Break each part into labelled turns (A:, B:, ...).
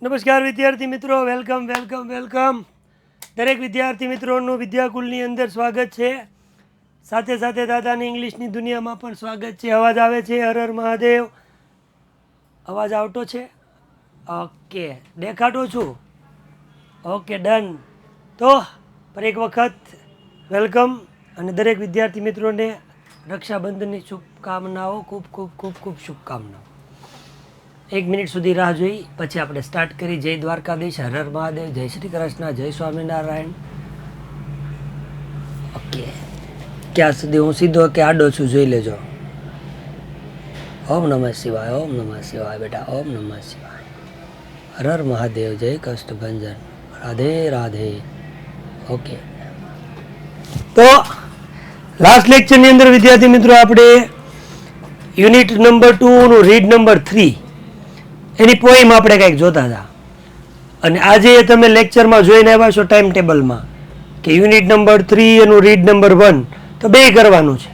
A: નમસ્કાર વિદ્યાર્થી મિત્રો, વેલકમ વેલકમ વેલકમ. દરેક વિદ્યાર્થી મિત્રોનું વિદ્યાકુલની અંદર સ્વાગત છે. સાથે સાથે દાદાની ઇંગ્લિશની દુનિયામાં પણ સ્વાગત છે. અવાજ આવે છે? હર હર મહાદેવ. અવાજ આવતો છે? ઓકે, દેખાડો છું? Okay, done. તો પર એક વખત વેલકમ અને દરેક વિદ્યાર્થી મિત્રોને રક્ષાબંધનની શુભકામનાઓ, ખૂબ ખૂબ ખૂબ ખૂબ શુભકામનાઓ. 1 મિનિટ સુધી રાહ જોઈ પછી આપણે સ્ટાર્ટ કરી. જય દ્વારકાધીશ, હર હર મહાદેવ, જય શ્રી કૃષ્ણ, જય સ્વામિનારાયણ. ઓકે, ક્યાં સુધી હું સીધો કે આડો છું જોઈ લેજો. ઓમ નમઃ શિવાય, ઓમ નમઃ શિવાય બેટા, ઓમ નમઃ શિવાય. હર હર મહાદેવ, જય કષ્ટભંજન, રાધે રાધે. ઓકે, તો લાસ્ટ લેક્ચરની અંદર વિદ્યાર્થી મિત્રો આપણે યુનિટ નંબર 2 નું રીડ નંબર 3 એની પોઈમ આપણે કંઈક જોતા હતા. અને આજે તમે લેક્ચરમાં જોઈને આવ્યા છો ટાઈમ ટેબલમાં કે યુનિટ નંબર 3 એનું રીડ નંબર 1 તો બે કરવાનું છે,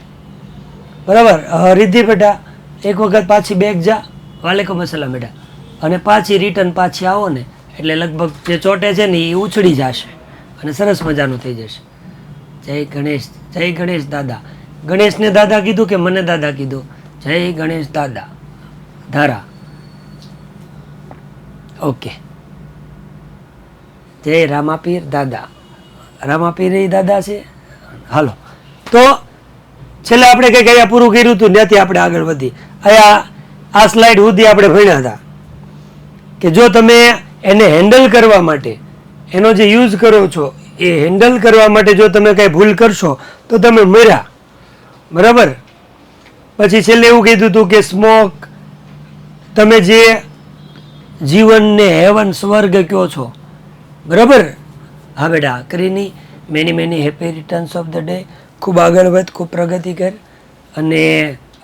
A: બરાબર? રિદ્ધિ બેટા એક વખત પાછી બેગ જા, વાલેકુમ અસલામ બેટા, અને પાછી રિટર્ન પાછી આવો ને એટલે લગભગ જે ચોટે છે ને એ ઉછળી જશે અને સરસ મજાનું થઈ જશે. જય ગણેશ, જય ગણેશ દાદા. ગણેશને દાદા કીધું કે મને દાદા કીધું? જય ગણેશ દાદા. ધારા. ઓકે, જય રામાપીર દાદા. રામાપીર એ દાદા છે. હાલો, તો છેલ્લે આપણે કંઈક અહીંયા પૂરું કર્યું હતું, ત્યાંથી આપણે આગળ વધી. અહીંયા આ સ્લાઇડ સુધી આપણે ભણ્યા હતા કે જો તમે એને હેન્ડલ કરવા માટે એનો જે યુઝ કરો છો એ હેન્ડલ કરવા માટે જો તમે કંઈ ભૂલ કરશો તો તમે મર્યા, બરાબર? પછી છેલ્લે એવું કીધું હતું કે સ્મોક, તમે જે જીવનને હેવન સ્વર્ગ કહો છો, બરાબર? હા બેટા, કરીની many many happy returns of the day. ખૂબ આગળ વધ, ખૂબ પ્રગતિ કર, અને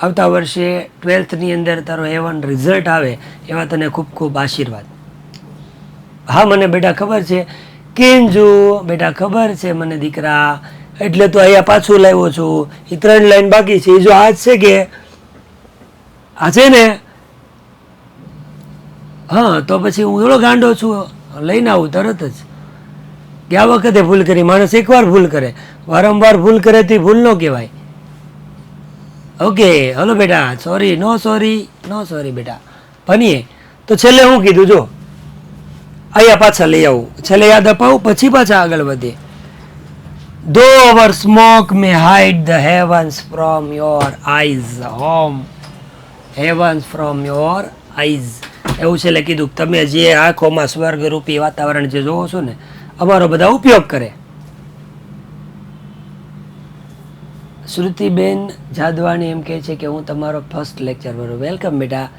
A: આવતા વર્ષે 12th અંદર તારો હેવન રિઝલ્ટ આવે એવા તને ખૂબ ખૂબ આશીર્વાદ. હા મને બેટા ખબર છે. કેંજુ બેટા ખબર છે મને દીકરા, એટલે તો અહીંયા પાછું લાવ્યો છું. એ 3 લાઈન બાકી છે. એ જો આજ છે કે આ છે ને, હા તો પછી હું થોડો ગાંડો છું, લઈને આવું તરત જ. ગયા વખતે ભૂલ કરી. માણસ એકવાર ભૂલ કરે, વારંવાર ભૂલ કરે તો ભૂલ ન કહેવાય. ઓકે હલો બેટા, sorry no sorry no sorry બેટા, ભણીએ. તો છેલ્લે હું કીધું જો અહીંયા પાછા લઈ આવું, છેલ્લે યાદ અપાવું પછી પાછા આગળ વધે. Though our smoke may hide the heavens from your eyes, home heavens from your eyes. એવું છેલ્લે કીધું તમે જે આંખોમાં સ્વર્ગરૂપી વાતાવરણ જે જોવો છો ને, અમારો બધા ઉપયોગ કરે. શ્રુતિબેન જાદવાણી એમ કહે છે કે હું તમારો ફર્સ્ટ લેક્ચર ભરું. વેલકમ બેટા,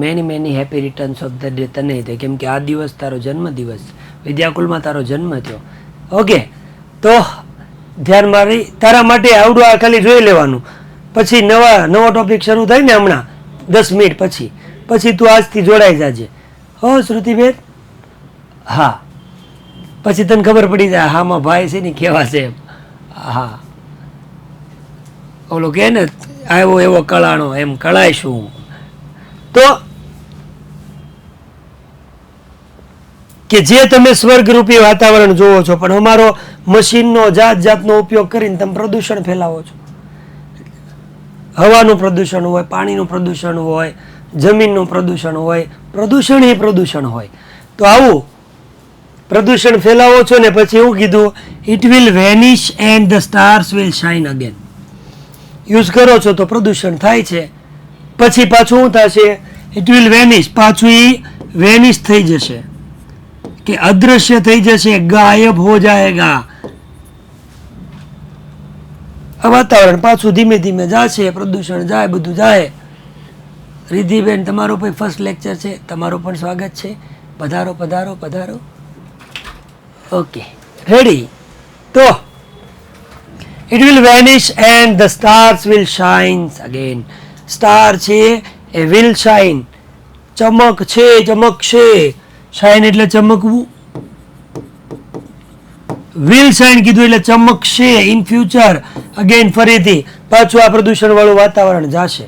A: many many happy returns of the day. તને તે કેમ કે આ દિવસ તારો જન્મદિવસ, વિદ્યાકુલમાં તારો જન્મ થયો. ઓકે, તો ધ્યાનમાં રહી. તારા માટે આવડું આ ખાલી જોઈ લેવાનું. પછી નવો ટોપિક શરૂ થાય ને હમણાં 10 મિનિટ પછી તું આજથી જોડાઈ જાજે. હો શ્રુતિબેન? હા, પછી તને ખબર પડી જાય હામાં ભાઈ છે ને કેવા છે એમ. હા, ઓલો કે ને આવ્યો એવો કળાણો, એમ કળાઈશું. તો કે જે તમે સ્વર્ગરૂપી વાતાવરણ જોવો છો, પણ અમારો મશીનનો જાતનો ઉપયોગ કરીને તમે પ્રદૂષણ ફેલાવો છો. હવાનું પ્રદૂષણ હોય, પાણીનું પ્રદૂષણ હોય, જમીનનું પ્રદૂષણ હોય, પ્રદૂષણ એ પ્રદૂષણ હોય. તો આવું પ્રદૂષણ ફેલાવો છો ને પછી એવું કીધું, it will vanish and the stars will shine again. Use કરો છો તો પ્રદૂષણ થાય છે, પછી પાછું શું થશે? ઇટ વિલ વેનિશ, પાછું એ વેનિશ થઈ જશે કે અદૃશ્ય થઈ જશે, ગાયબ હો જાયેગા. વાતાવરણ પાછું ધીમે ધીમે જશે, પ્રદૂષણ જાય, બધું જાય. રિદ્ધિબેન તમારો પણ ફર્સ્ટ લેક્ચર છે, તમારું પણ સ્વાગત છે. પધારો પધારો પધારો. Okay, ready? તો it will vanish and the stars will shine again. Star છે એ વિલ શાઇન, ચમક છે, ચમકશે. શાઇન એટલે ચમકવું. વિલ શાઇન કીધું એટલે ચમકશે ઇન ફ્યુચર. અગેન ફરીથી પાછું આ પ્રદૂષણ વાળું વાતાવરણ જશે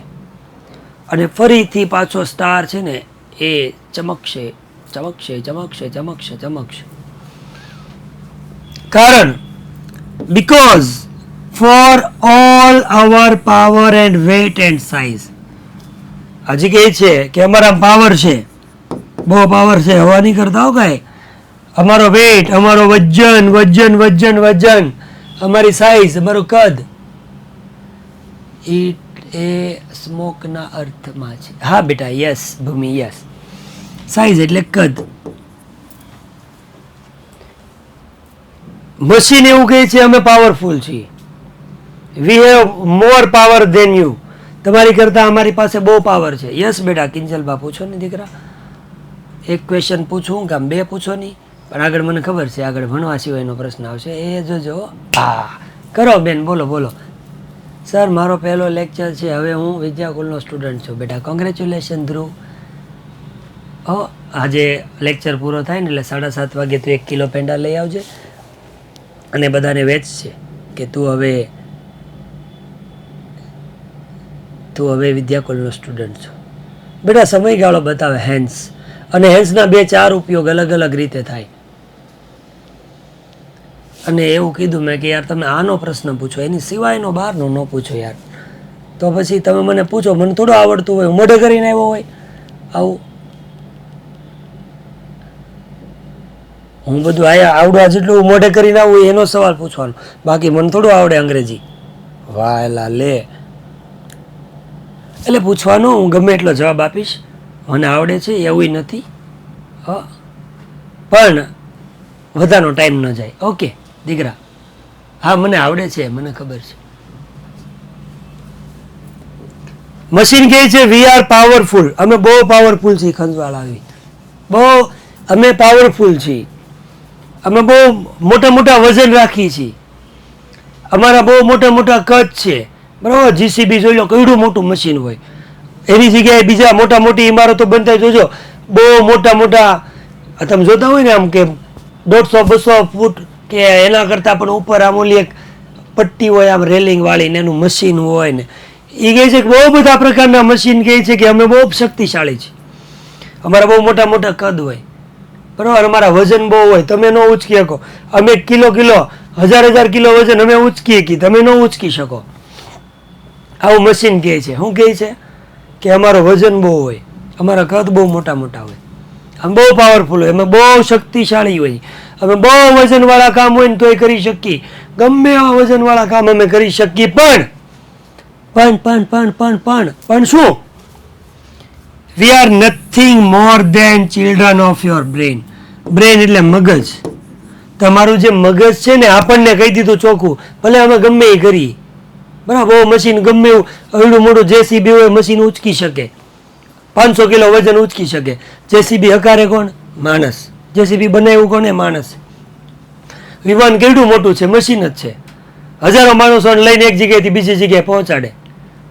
A: અને ફરીથી પાછો સ્ટાર છે ને એ ચમકશે, ચમકશે ચમકશે ચમકશે ચમકશે. કારણ because for all our power and weight and size. હજી કહે છે કે અમારા પાવર છે, બહુ પાવર છે, હવા નહીં કરતા હો કાંઈ. અમારો વેટ, અમારો વજન વજન વજન વજન, અમારી સાઈઝ, અમારું કદ. ઇટ એ સ્મોકના અર્થમાં છે. હા બેટા, યસ ભૂમિ, યસ. સાઈઝ એટલે કદ. મશીન એવું કહે છે અમે પાવરફુલ છીએ. We have more power then you. તમારી કરતાં અમારી પાસે બહુ પાવર છે. યસ બેટા. કિંજલબા પૂછો ને દીકરા, એક ક્વેશ્ચન પૂછું કે આમ બે પૂછો નહીં, પણ આગળ મને ખબર છે આગળ ભણવા સિવાયનો પ્રશ્ન આવશે, એ જોજો. હા કરો બેન, બોલો બોલો. સર મારો પહેલો લેક્ચર છે, હવે હું વિદ્યાકુલનો સ્ટુડન્ટ છું. બેટા કોંગ્રેચ્યુલેશન ધ્રુવ. આજે લેક્ચર પૂરો થાય ને એટલે 7:30 વાગે તું 1 કિલો પેંડા લઈ આવજે અને બધાને વેચશે કે તું હવે વિદ્યાકુલનો સ્ટુડન્ટ છો. બેટા સમયગાળો બતાવે હેન્સ, અને હેન્સના 2-4 ઉપયોગ અલગ અલગ રીતે થાય. અને એવું કીધું મેં કે યાર તમે આનો પ્રશ્ન પૂછો, એની સિવાયનો બહારનો ન પૂછો યાર. તો પછી તમે મને પૂછો, મને થોડું આવડતું હોય, હું મોઢે કરીને આવ્યો હોય આવું. હું બધું આવડવા જેટલું મોઢે કરીને આવું એનો સવાલ પૂછવાનો, બાકી મને થોડું આવડે અંગ્રેજી. વાહ એલા લે. એટલે પૂછવાનું, હું ગમે એટલો જવાબ આપીશ, મને આવડે છે એવું નથી. પણ બધાનો ટાઈમ ન જાય. ઓકે દીકરા, હા મને આવડે છે, મને ખબર છે. મશીન કહે છે વી આર પાવરફુલ. અમે બહુ પાવરફુલ છીએ. ખંજવાળ આવી, બહુ અમે પાવરફુલ છીએ. અમે બહુ મોટા મોટા વજન રાખીએ છીએ. અમારા બહુ મોટા મોટા કદ છે. બરાબર. જીસીબી જોઈ લો, કેવડું મોટું મશીન હોય. એની જગ્યાએ બીજા મોટા મોટી ઇમારતો બનતા જોજો, બહુ મોટા મોટા તમે જોતા હોય ને આમ કે 150-200 ફૂટ કે એના કરતાં પણ ઉપર આમ ઓલી એક પટ્ટી હોય આમ રેલિંગ વાળી ને એનું મશીન હોય ને. એ કહે છે કે બહુ બધા પ્રકારના મશીન કહે છે કે અમે બહુ શક્તિશાળી છીએ. અમારા બહુ મોટા મોટા કદ હોય, બરાબર. અમારા વજન બહુ હોય, તમે ન ઉચકી શકો. અમે કિલો 1000 કિલો વજન અમે ઉચકી શકીએ, તમે ન ઉચકી શકો. આવું મશીન કહે છે. શું કહે છે કે અમારો વજન બહુ હોય, અમારા કદ બહુ મોટા મોટા હોય, અમે બહુ પાવરફુલ હોય, અમે બહુ શક્તિશાળી હોય, અમે બહુ વજનવાળા કામ હોય ને તોય કરી શકીએ. ગમે એવા વજનવાળા કામ અમે કરી શકીએ. પણ શું? We are nothing more than children of your brain. Brain એટલે મગજ. તમારું જે મગજ છે ને, આપણને કહી દીધું ચોખ્ખું, ભલે અમે ગમે એ કરીએ, બરાબર. મશીન ગમે એવું અવડું મોટું જેસીબી હોય, મશીન ઉચકી શકે, 500 કિલો વજન ઉચકી શકે. જેસીબી હકારે કોણ? માણસ. જેસીબી બનાવ્યું કોને? માણસ. વિમાન કેવડું મોટું છે? મશીન જ છે. હજારો માણસોને લઈને એક જગ્યાએથી બીજી જગ્યાએ પહોંચાડે,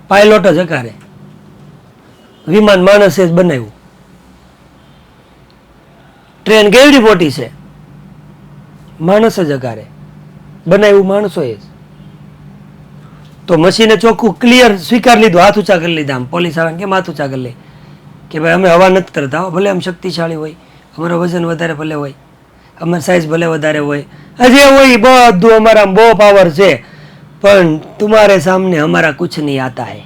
A: પાયલોટ જ હકારે. વિમાન માણસે જ બનાવ્યું. ટ્રેન કેવડી મોટી છે? માણસ જ હકારે બનાવ્યું, માણસોએ જ. તો મશીને ચોખ્ખું ક્લિયર સ્વીકાર લીધું, હાથ ઊંચા કરી લીધા. આમ પોલીસ આવે કેમ હાથ ઊંચા કરી લે કે ભાઈ અમે હવા નથી કરતા, ભલે આમ શક્તિશાળી હોય, અમારો વજન વધારે ભલે હોય, અમારી સાઈઝ ભલે વધારે હોય, હજી હોય બધું અમારા બહુ પાવર છે, પણ तुम्हारे सामने हमारा कुछ नहीं आता है.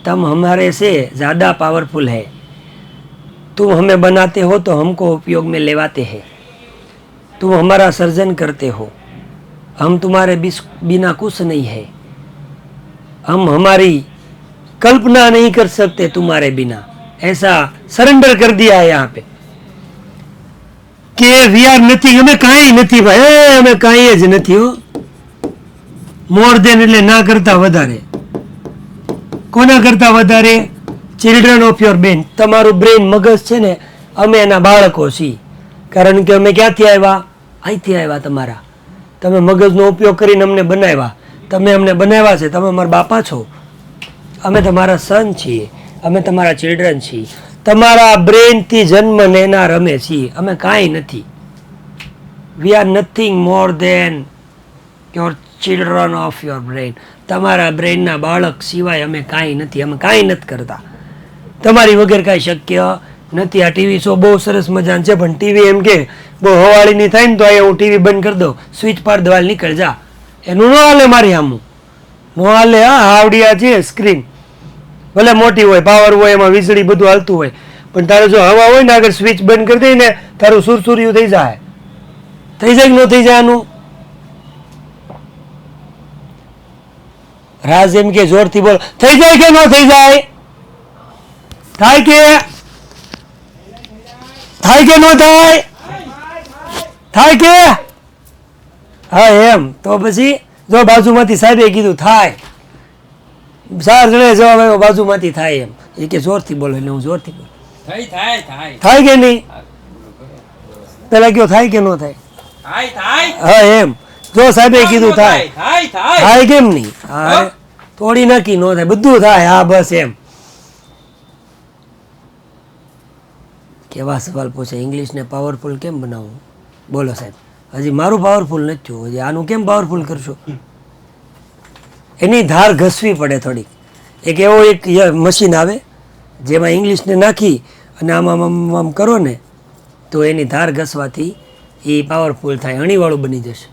A: तुम हमारे से ज़्यादा पावरफुल है. तुम हमें बनाते हो तो हमको उपयोग में लेवाते हैं. तुम हमारा सर्जन करते हो, हम तुम्हारे बिना कुछ नहीं है. हम हमारी कल्पना नहीं कर सकते तुम्हारे बिना. ऐसा सरेंडर कर दिया है यहाँ पे કે વી આર નથિંગ. અમે કાંઈ નથી ભાઈ, અમે કાંઈ જ નથી. હો, મોર દેન એટલે ના કરતા વધારે. કોના કરતા વધારે? Children of your brain. તમારું બ્રેન મગજ છે ને, અમે એના બાળકો છીએ. કારણ કે અમે ક્યાંથી આવ્યા? અહીંથી આવ્યા તમારા. તમે મગજનો ઉપયોગ કરીને અમને બનાવ્યા. તમે અમને બનાવ્યા છે, તમે અમારા બાપા છો. અમે તમારા સન છીએ, અમે તમારા ચિલ્ડ્રન છીએ. તમારા બ્રેનથી જન્મ લેનાર અમે છીએ, અમે કાંઈ નથી. We are nothing more than your children of your brain. તમારા બ્રેનના બાળક સિવાય અમે કાંઈ નથી. અમે કાંઈ નથી કરતા. તમારી વગર કાંઈ શક્ય નથી. આ ટીવી શો બહુ સરસ મજાનો છે, પણ ટીવી એમ કે બહુ હવાળીની થાય ને તો અહીંયા હું ટીવી બંધ કરી દઉં, સ્વિચ પાડ દવાલ નીકળ જા, એનું ન હાલે મારી આમું ન હાલે. હા, હાવડિયા છે સ્ક્રીન, ભલે મોટી હોય, પાવર હોય, એમાં વીજળી બધું હાલતું હોય, પણ તારે જો હવા હોય ને આગળ સ્વિચ બંધ કરી દઈ ને તારું સુરસુર્યું થઈ જાય. થઈ જાય કે ન થઈ જાય? આનું રાજ એમ કે જોરથી બોલ, થઈ જાય કે ન થઈ જાય? થાય કે થાય કે ન થાય? થાય કે? હા એમ તો પછી જો બાજુમાંથી સાહેબે કીધું થાય, 4 જણે જવાબ આવ્યો બાજુમાંથી થાય એમ. એ કે જોરથી બોલો એટલે હું જોરથી બોલું. થાય કે નહીં? પેલા કયો થાય કે ન થાય? હા એમ જો સાહેબે કીધું થાય, થાય કેમ નહીં? હા થોડી નક્કી ન થાય, બધું થાય. હા બસ એમ. કેવા સવાલ પૂછે, ઇંગ્લિશને પાવરફુલ કેમ બનાવવું? બોલો સાહેબ, હજી મારું પાવરફુલ નથી થયું, હજી આનું કેમ પાવરફુલ કરશો? એની ધાર ઘસવી પડે થોડીક. એક એવો એક મશીન આવે જેમાં ઇંગ્લિશને નાખી અને આમ આમ કરો ને તો એની ધાર ઘસવાથી એ પાવરફુલ થાય, અણીવાળું બની જશે.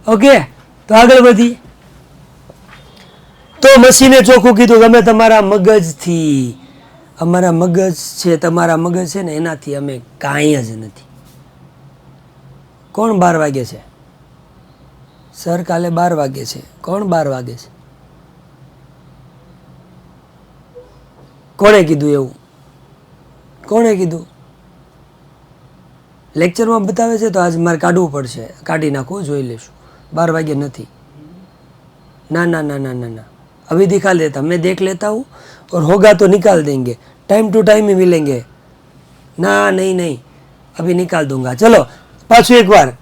A: ઓકે, તો આગળ વધી. તો મશીને ચોખ્ખું કીધું, તમે તમારા મગજથી, અમારા મગજ છે, તમારા મગજ છે ને એનાથી અમે કાંઈ જ નથી. કોણ 12 વાગે છે? સર કાલે 12 વાગે છે. કોણ 12 વાગે છે? કોણે કીધું એવું? કોણે કીધું? લેક્ચરમાં બતાવે છે તો આજ મારે કાઢવું પડશે, કાઢી નાખવું, જોઈ લેશું. 12 વાગે નથી. ना ना ना ना ना ना, अभी दिखा लेता, मैं देख लेता हूँ और होगा तो निकाल देंगे, टाइम टू टाइम ही मिलेंगे. ना नहीं नहीं, अभी निकाल दूंगा. चलो पाछું એકવાર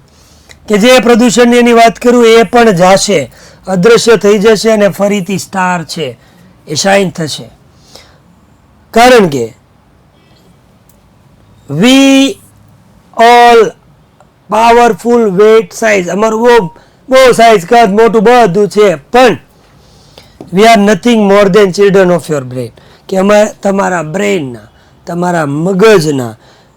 A: કે જે પ્રદૂષણની એની વાત કરું એ પણ જાશે, અદ્રશ્ય થઈ જશે અને ફરીથી સ્ટાર છે એ શાઇન થશે. કારણ કે we all powerful weight size, અમારું બહુ સાઇઝ કદ મોટું બધું છે, પણ we are nothing more than children of your brain, કે અમે તમારા બ્રેનના, તમારા મગજના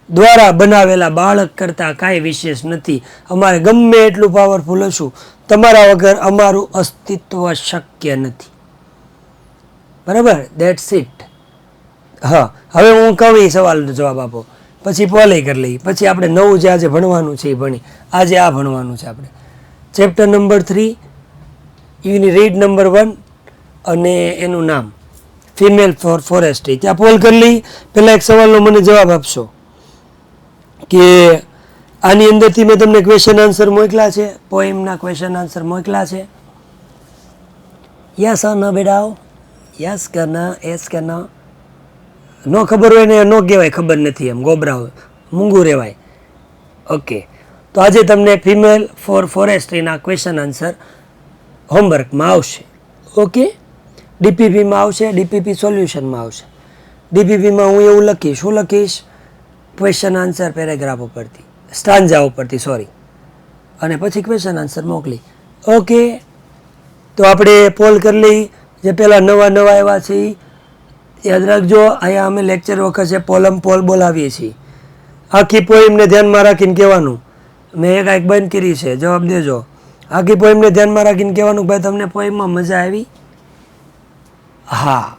A: દ્વારા બનાવેલા બાળક કરતાં કાંઈ વિશેષ નથી. અમારે ગમે એટલું પાવરફુલ હશું, તમારા વગર અમારું અસ્તિત્વ શક્ય નથી. બરાબર? That's it. હા, હવે હું કહું એ સવાલનો જવાબ આપો, પછી પોલે કરી લઈએ, પછી આપણે નવું જે આજે ભણવાનું છે એ ભણી. આજે આ ભણવાનું છે આપણે ચેપ્ટર નંબર 3, યુની રીડ નંબર 1 અને એનું નામ ફિમેલ ફોરેસ્ટ્રી. ત્યાં પોલ કરી લઈ. પહેલાં એક સવાલનો મને જવાબ આપશો કે આની અંદરથી મેં તમને ક્વેશ્ચન આન્સર મોકલા છે, પોએમના ક્વેશ્ચન આન્સર મોકલા છે. યસ ન બેડાઓ? યસ કે ના? એસ કે ના? ન ખબર હોય ને ન કહેવાય ખબર નથી, એમ ગોબરાઓ મૂંગું રહેવાય. ઓકે, તો આજે તમને ફિમેલ ફોરેસ્ટ્રીના ક્વેશ્ચન આન્સર હોમવર્કમાં આવશે. ઓકે, ડીપીપીમાં આવશે, ડીપીપી સોલ્યુશનમાં આવશે. ડીપીપીમાં હું એવું લખીશ, શું લખીશ? ક્વેશ્ચન આન્સર પેરેગ્રાફ ઉપરથી, સ્ટાન્જા ઉપરથી, સોરી, અને પછી ક્વેશ્ચન આન્સર મોકલી. ઓકે, તો આપણે પોલ કરી લઈ. જે પહેલાં નવા આવ્યા છે યાદ રાખજો, અહીંયા અમે લેક્ચર વખતે પોલ બોલાવીએ છીએ. આખી પોઈમને ધ્યાનમાં રાખીને કહેવાનું, મેં એક બંધ કરી છે, જવાબ દેજો. આખી પોઈમને ધ્યાનમાં રાખીને કહેવાનું, ભાઈ તમને પોઈમમાં મજા આવી? હા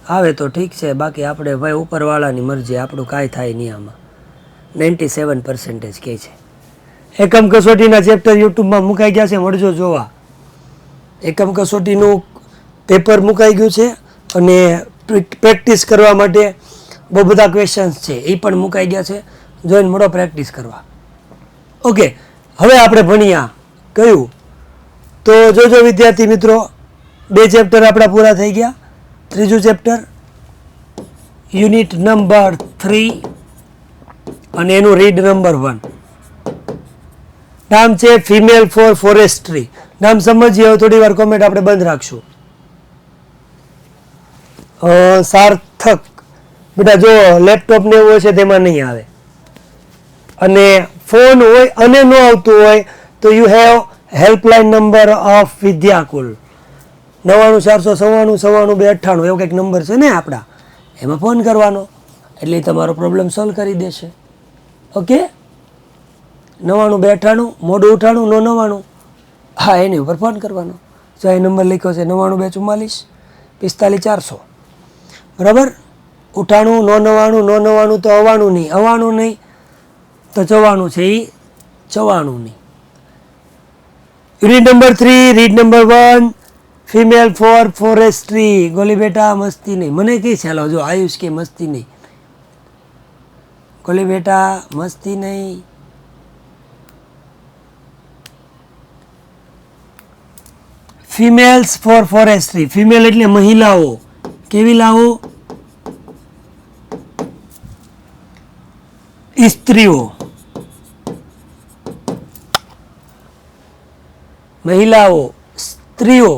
A: આવે તો ઠીક છે, બાકી આપણે ભાઈ ઉપરવાળાની મરજી, આપણું કાંઈ થાય નહીં આમાં. 97% કહે છે. એકમ કસોટીના ચેપ્ટર યુટ્યુબમાં મુકાઈ ગયા છે, મળજો જોવા. એકમ કસોટીનું પેપર મુકાઈ ગયું છે અને પ્રેક્ટિસ કરવા માટે બહુ બધા ક્વેશ્ચન્સ છે એ પણ મુકાઈ ગયા છે, જોઈને મળો પ્રેક્ટિસ કરવા. ઓકે, હવે આપણે ભણ્યા કયું? તો જોજો વિદ્યાર્થી મિત્રો, 2 ચેપ્ટર આપણા પૂરા થઈ ગયા. ત્રીજું ચેપ્ટર યુનિટ નંબર 3 અને એનું રીડ નંબર 1. નામ છે ફિમેલ ફોરેસ્ટ્રી. નામ સમજીએ, હવે થોડી વાર કોમેન્ટ આપણે બંધ રાખશું. સાર્થક બેટા જો લેપટોપ ને એવું છે તેમાં નહીં આવે, અને ફોન હોય અને ન આવતું હોય તો you have helpline number of Vidyakul 99 494 94 298 એવો કંઈક નંબર છે ને આપણા, એમાં ફોન કરવાનો, એટલે તમારો પ્રોબ્લેમ સોલ્વ કરી દેશે. ઓકે, 99 298 મોઢું ઉઠાણું 999, હા એની ઉપર ફોન કરવાનો. જો એ નંબર લખ્યો છે 99 244 45 400, બરાબર. ઉઠાણું 999 તો અવાણું નહીં તો 94 છે, એ 94 નહીં. Unit number 3, read number 1, female for forestry. ગોલી બેટા મસ્તી નહીં, મને કઈ ચાલો જો આયુષ કે મસ્તી નહીં, ગોલી બેટા મસ્તી નહીં. Females for forestry. ફિમેલ એટલે મહિલાઓ. કેવી લાવો? સ્ત્રીઓ, મહિલાઓ, સ્ત્રીઓ.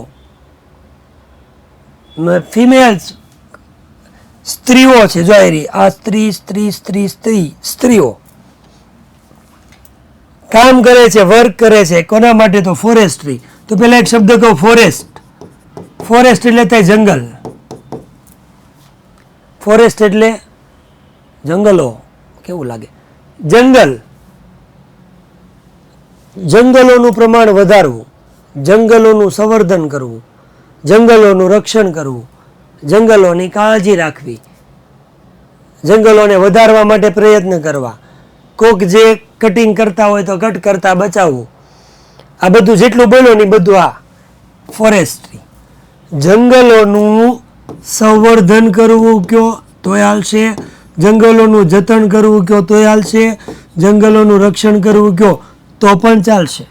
A: ફિમેલ્સ સ્ત્રીઓ છે, જો આ સ્ત્રીઓ કામ કરે છે, વર્ક કરે છે. કોના માટે? તો ફોરેસ્ટ્રી. તો પેલા એક શબ્દ કહું, ફોરેસ્ટ. ફોરેસ્ટ એટલે થાય જંગલ. ફોરેસ્ટ એટલે જંગલો. કેવું લાગે? જંગલ. જંગલોનું પ્રમાણ વધારવું, જંગલોનું સંવર્ધન કરવું, જંગલોનું રક્ષણ કરવું, જંગલોની કાળજી રાખવી, જંગલોને વધારવા માટે પ્રયત્ન કરવા. કોક જે કટિંગ કરતા હોય તો કટ કરતા બચાવવું. આ બધું જેટલું બોલો ને બધું આ ફોરેસ્ટ્રી. જંગલોનું સંવર્ધન કરવું કયો તોય હાલશે, જંગલોનું જતન કરવું કયો તોય હાલશે, જંગલોનું રક્ષણ કરવું કયો તો પણ ચાલશે.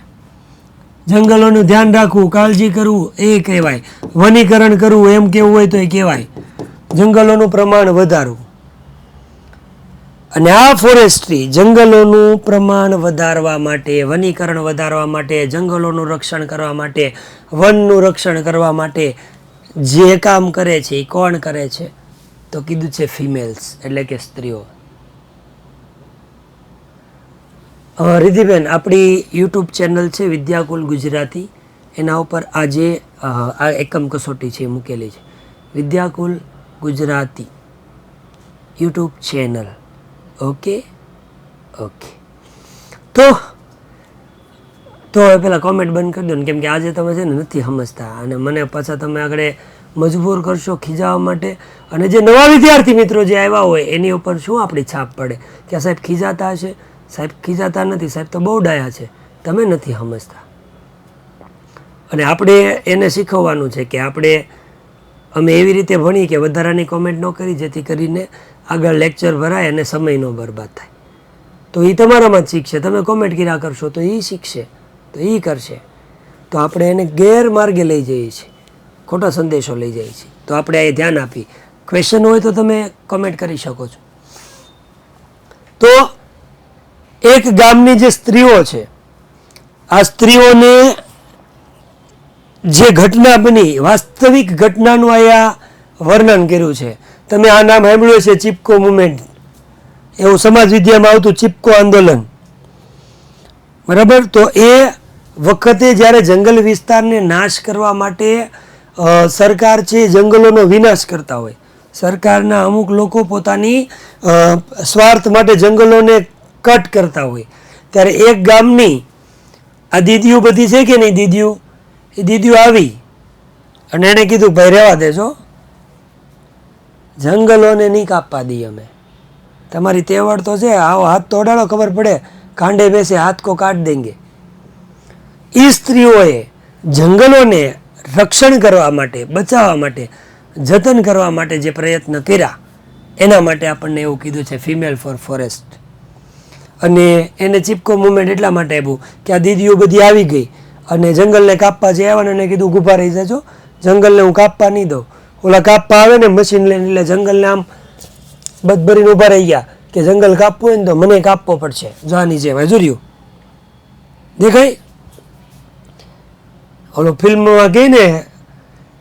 A: જંગલોનું ધ્યાન રાખવું, કાળજી કરવું એ કહેવાય. વનીકરણ કરવું એમ કેવું હોય તો એ કહેવાય. જંગલોનું પ્રમાણ વધારવું. અને આ ફોરેસ્ટ્રી જંગલોનું પ્રમાણ વધારવા માટે, વનીકરણ વધારવા માટે, જંગલોનું રક્ષણ કરવા માટે, વનનું રક્ષણ કરવા માટે જે કામ કરે છે એ કોણ કરે છે? તો કીધું છે ફિમેલ્સ, એટલે કે સ્ત્રીઓ. રિધિબેન, આપણી યુટ્યુબ ચેનલ છે વિદ્યાકુલ ગુજરાતી, એના ઉપર આજે આ એકમ કસોટી છે મૂકેલી છે. Vidyakul Gujarati YouTube channel. Okay. તો હવે પેલા કોમેન્ટ બંધ કરી દો ને, કેમ કે આજે તમે છે ને નથી સમજતા અને મને પાછા તમે આગળ મજબૂર કરશો ખીજાવા માટે. અને જે નવા વિદ્યાર્થી મિત્રો જે આવ્યા હોય એની ઉપર શું આપણી છાપ પડે કે આ સાહેબ ખીજાતા હશે, સાહેબ ખીજાતા નથી, સાહેબ તો બહુ ડાયા છે, તમે નથી સમજતા. અને આપણે એને શીખવવાનું છે કે અમે એવી રીતે ભણીએ કે વધારાની કોમેન્ટ ન કરી, જેથી કરીને આગળ લેક્ચર ભરાય અને સમય ન બરબાદ થાય. તો એ તમારામાં જ શીખશે. તમે કોમેન્ટ કર્યા કરશો તો એ શીખશે, તો એ કરશે. તો આપણે એને ગેરમાર્ગે લઈ જઈએ છીએ, ખોટો સંદેશો લઈ જઈએ છીએ. તો આપણે એ ધ્યાન આપી. ક્વેશ્ચન હોય તો તમે કોમેન્ટ કરી શકો છો. તો એક ગામની જે સ્ત્રીઓ છે, આ સ્ત્રીઓને જે ઘટના બની, વાસ્તવિક ઘટનાનું અહીંયા વર્ણન કર્યું છે. તમે આ નામ સાંભળ્યું છે, ચિપકો મુવમેન્ટ, એવું સમાજ વિદ્યામાં આવતું, ચિપકો આંદોલન, બરાબર. તો એ વખતે જ્યારે જંગલ વિસ્તારને નાશ કરવા માટે સરકાર છે જંગલોનો વિનાશ કરતા હોય, સરકારના અમુક લોકો પોતાની સ્વાર્થ માટે જંગલોને કટ કરતા હોય, ત્યારે એક ગામની આ દીદીઓ બધી છે કે નહીં, દીદીઓ આવી અને એણે કીધું ભાઈ રહેવા દેજો, જંગલોને નહીં કાપવા દઈએ અમે. તમારી તેવડ તો છે, આવો હાથ તોડાડો, ખબર પડે કાંડે બેસે હાથ કો કાટ દેંગે. એ સ્ત્રીઓએ જંગલોને રક્ષણ કરવા માટે, બચાવવા માટે, જતન કરવા માટે જે પ્રયત્ન કર્યા, એના માટે આપણને એવું કીધું છે ફિમેલ ફોર ફોરેસ્ટ. અને એને ચિપકો મુવમેન્ટ એટલા માટે આપ્યું કે આ દીદીઓ બધી આવી ગઈ અને જંગલને કાપવા જે આવ્યા એને કીધું ઊભા રહી જજો, જંગલને હું કાપવા નહીં દઉં. ઓલા કાપવા આવે ને મશીન લઈને, એટલે જંગલને આમ બધ ભરીને ઊભા રહી ગયા કે જંગલ કાપવું હોય ને તો મને કાપવો પડશે. જોવાની જેમ હજુર્યું દેખાય. ઓલો ફિલ્મમાં કહે ને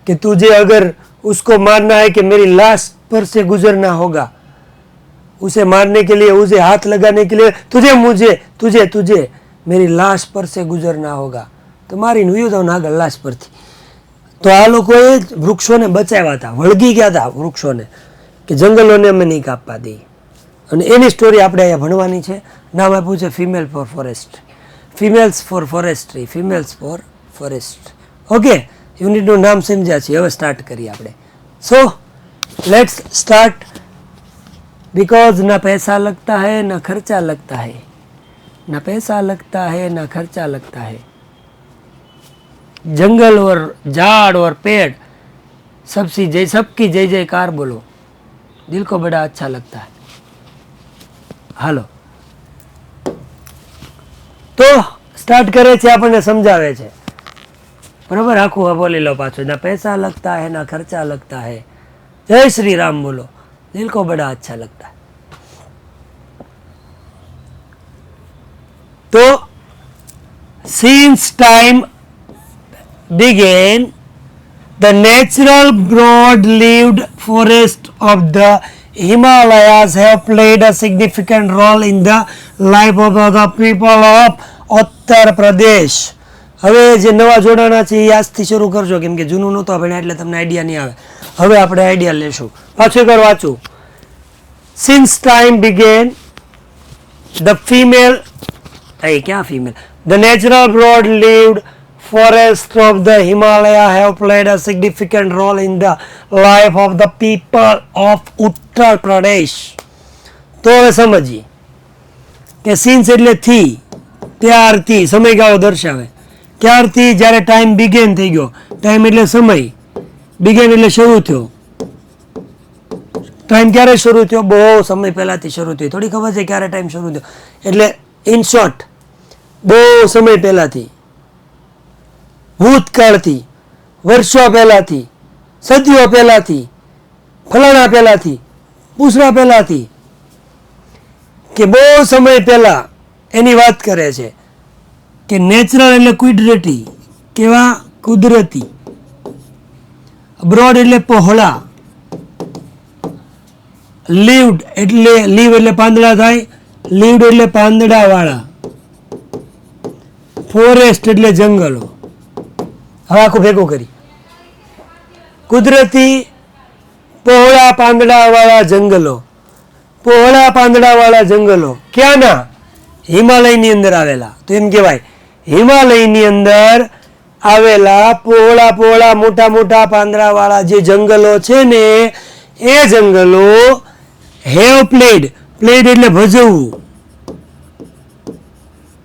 A: कि तुझे अगर उसको मारना है कि मेरी लाश पर से गुजरना होगा, उसे मारने के लिए, उसे हाथ लगाने के लिए तुझे मेरी लाश पर से गुजरना होगा. तो मारीને વયો જાવ આગળ લાશ પરથી. તો આ લોકોએ વૃક્ષોને બચાવ્યા હતા, વળગી ગયા હતા વૃક્ષોને. કે જંગલોને અમે નહીં કાપવા દઈએ. અને એની સ્ટોરી આપણે અહીંયા ભણવાની છે. નામ આપ્યું છે female for forest, females for forestry, females for forest. Okay, યુનિટનું નામ સમજ્યા છીએ. હવે સ્ટાર્ટ કરીએ આપણે. So let's start. बिकॉज ना पैसा लगता है ना खर्चा लगता है, ना पैसा लगता है ना खर्चा लगता है. जंगल और झाड़ और पेड़ सबकी जय जयकार बोलो, दिल को बड़ा अच्छा लगता है. હાલો તો સ્ટાર્ટ કરે છે, આપણને સમજાવે છે. બરાબર, આખું બોલી લો પાછું. ના પૈસા લગતા હૈ ના ખર્ચા લગતા હૈ, જય શ્રી રામ બોલો, દિલ को बड़ा अच्छा लगता है. तो since time began, the natural broad-leaved forest of the Himalayas have played a significant role in the life of the people of Uttar Pradesh. હવે જે નવા જોડાણા છે એ આજથી શરૂ કરજો, કેમ કે જૂનું નહોતું આપણે એટલે તમને આઈડિયા નહીં આવે. હવે આપણે આઈડિયા લેશું. પાછું એકવાર વાંચું. Since time began, the natural broad-leaved forests of the Himalaya have played a significant role in the life of the people of Uttar Pradesh. તો હવે સમજીએ કે સિન્સ એટલે થી, ત્યારથી સમયગાળો દર્શાવે. ત્યારથી જ્યારે ટાઈમ બિગેન થઈ ગયો, ટાઈમ એટલે સમય, બિગેન એટલે શરૂ થયો. ટાઈમ ક્યારે શરૂ થયો? બહુ સમય પહેલાંથી શરૂ થયો. થોડી ખબર છે ક્યારે ટાઈમ શરૂ થયો? એટલે ઇન શોર્ટ બહુ સમય પહેલાંથી, ભૂતકાળથી, વર્ષો પહેલાંથી, સદીઓ પહેલાંથી, ફલાણા પહેલાંથી, પૂછડા પહેલાંથી, કે બહુ સમય પહેલાં એની વાત કરે છે. કે નેચરલ એટલે કુદરતી, કેવા? કુદરતી. બ્રોડ એટલે પહોળા, લીવડ એટલે લીવ એટલે પાંદડા થાય, લીવડ એટલે પાંદડા વાળા, ફોરેસ્ટ એટલે જંગલો. હવે આખું ભેગું કરી. કુદરતી પહોળા પાંદડા વાળા જંગલો, પહોળા પાંદડા વાળા જંગલો ક્યાંના? હિમાલયની અંદર આવેલા. તો એમ કહેવાય હિમાલયની અંદર આવેલા પહોળા પહોળા મોટા મોટા પાંદડા વાળા જે જંગલો છે ને, એ જંગલો હેવ પ્લેડ, પ્લેડ એટલે ભજવવું,